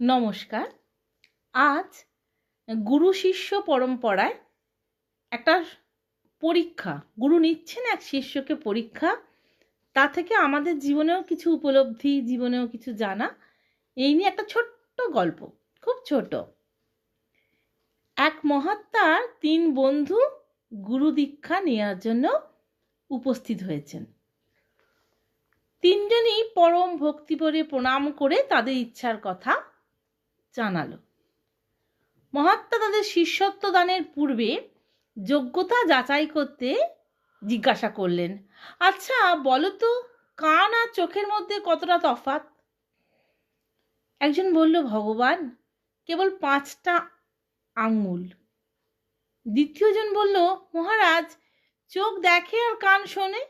নমস্কার। আজ গুরু শিষ্য পরম্পরায় একটা পরীক্ষা, গুরু নিচ্ছেন এক শিষ্যকে পরীক্ষা, তা থেকে আমাদের জীবনেও কিছু উপলব্ধি, জীবনেও কিছু জানা, এই নিয়ে একটা ছোট্ট গল্প, খুব ছোট। এক মহাত্মার 3 বন্ধু গুরু দীক্ষা নেওয়ার জন্য উপস্থিত হয়েছেন। 3 জনই পরম ভক্তিভরে প্রণাম করে তাদের ইচ্ছার কথা জানালো। মহাত্মা তাদের শিষ্যত্ব দানের পূর্বে যোগ্যতা যাচাই করতে জিজ্ঞাসা করলেন, আচ্ছা বলো তো, কান আর চোখের মধ্যে কতটা তফাৎ? একজন বলল, ভগবান, কেবল 5টা আঙ্গুল। দ্বিতীয়জন বলল, মহারাজ, চোখ দেখে আর কান শোনে।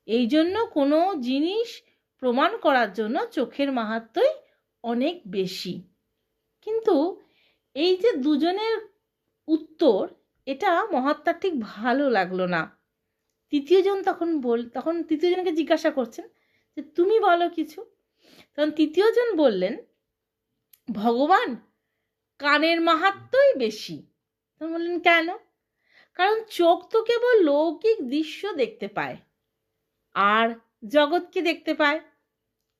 এই জন্য কোনো জিনিস প্রমাণ করার জন্য চোখের মাহাত্ম্যই অনেক বেশি। কিন্তু এই যে দুজনের উত্তর, এটা মহাত্মার ঠিক ভালো লাগলো না। তখন তৃতীয়জনকে জিজ্ঞাসা করছেন যে তুমি বলো কিছু। তখন তৃতীয়জন বললেন, ভগবান, কানের মাহাত্ম্যই বেশি। তখন বললেন, কেন? কারণ চোখ তো কেবল লৌকিক দৃশ্য দেখতে পায় আর জগৎকে দেখতে পায়,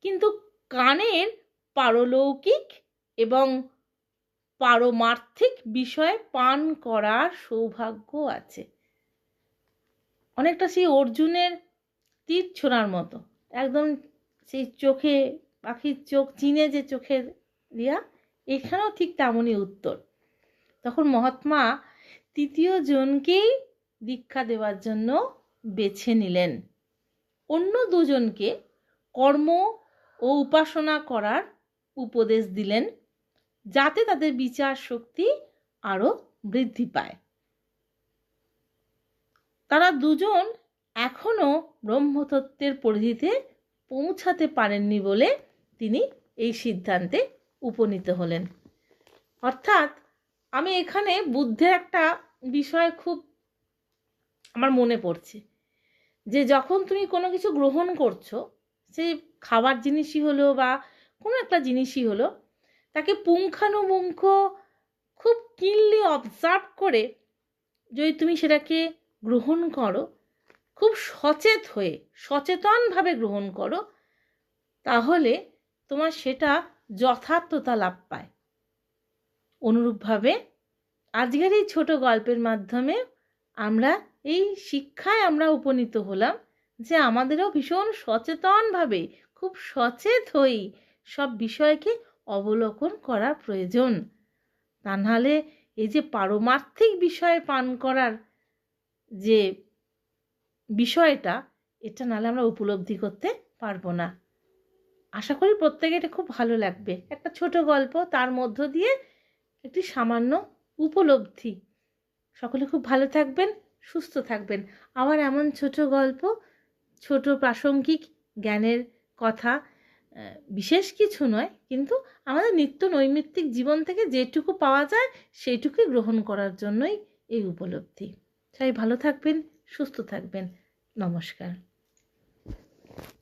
কিন্তু কানের পারলৌকিক এবং পারমার্থিক বিষয়ে পান করার সৌভাগ্য আছে। অনেকটা সেই অর্জুনের তীর ছোঁড়ার মতো, একদম সেই চোখে, পাখির চোখ চিনে যে চোখের রিয়া, এখানেও ঠিক তেমনই উত্তর। তখন মহাত্মা তৃতীয় জনকেই দীক্ষা দেওয়ার জন্য বেছে নিলেন। অন্য 2 জনকে কর্ম ও উপাসনা করার উপদেশ দিলেন, যাতে তাদের বিচার শক্তি আরো বৃদ্ধি পায়। তারা 2 জন এখনো ব্রহ্মতত্ত্বের পরিধিতে পৌঁছাতে পারেননি বলে তিনি এই সিদ্ধান্তে উপনীত হলেন। অর্থাৎ আমি এখানে বুদ্ধের একটা বিষয় খুব আমার মনে পড়ছে, যে যখন তুমি কোনো কিছু গ্রহণ করছো, সে খাবার জিনিসই হলো বা কোনো একটা জিনিসই হলো, তাকে পুঙ্খানুপুঙ্খ খুব কিনলি অবজার্ভ করে যদি তুমি সেটাকে গ্রহণ করো, খুব সচেতনভাবে গ্রহণ করো, তাহলে তোমার সেটা যথার্থতা লাভ পায়। অনুরূপভাবে আজকের এই ছোট গল্পের মাধ্যমে আমরা এই শিক্ষায় আমরা উপনীত হলাম যে আমাদেরও ভীষণ সচেতনভাবে, খুব সচেত হয়েই সব বিষয়কে অবলোকন করা প্রয়োজন। তা নাহলে এই যে পারমার্থিক বিষয়ে পান করার যে বিষয়টা, এটা নাহলে আমরা উপলব্ধি করতে পারবো না। আশা করি প্রত্যেকে এটা খুব ভালো লাগবে। একটা ছোট গল্প, তার মধ্য দিয়ে একটি সামান্য উপলব্ধি। সকলে খুব ভালো থাকবেন, সুস্থ থাকবেন। আবার এমন ছোট গল্প, ছোট প্রাসঙ্গিক জ্ঞানের কথা, বিশেষ কিছু নয়, কিন্তু আমাদের নিত্য নৈমিত্তিক জীবন থেকে যেটুকু পাওয়া যায় সেইটুকুই গ্রহণ করার জন্যই এই উপলব্ধি। সবাই ভালো থাকবেন, সুস্থ থাকবেন। নমস্কার।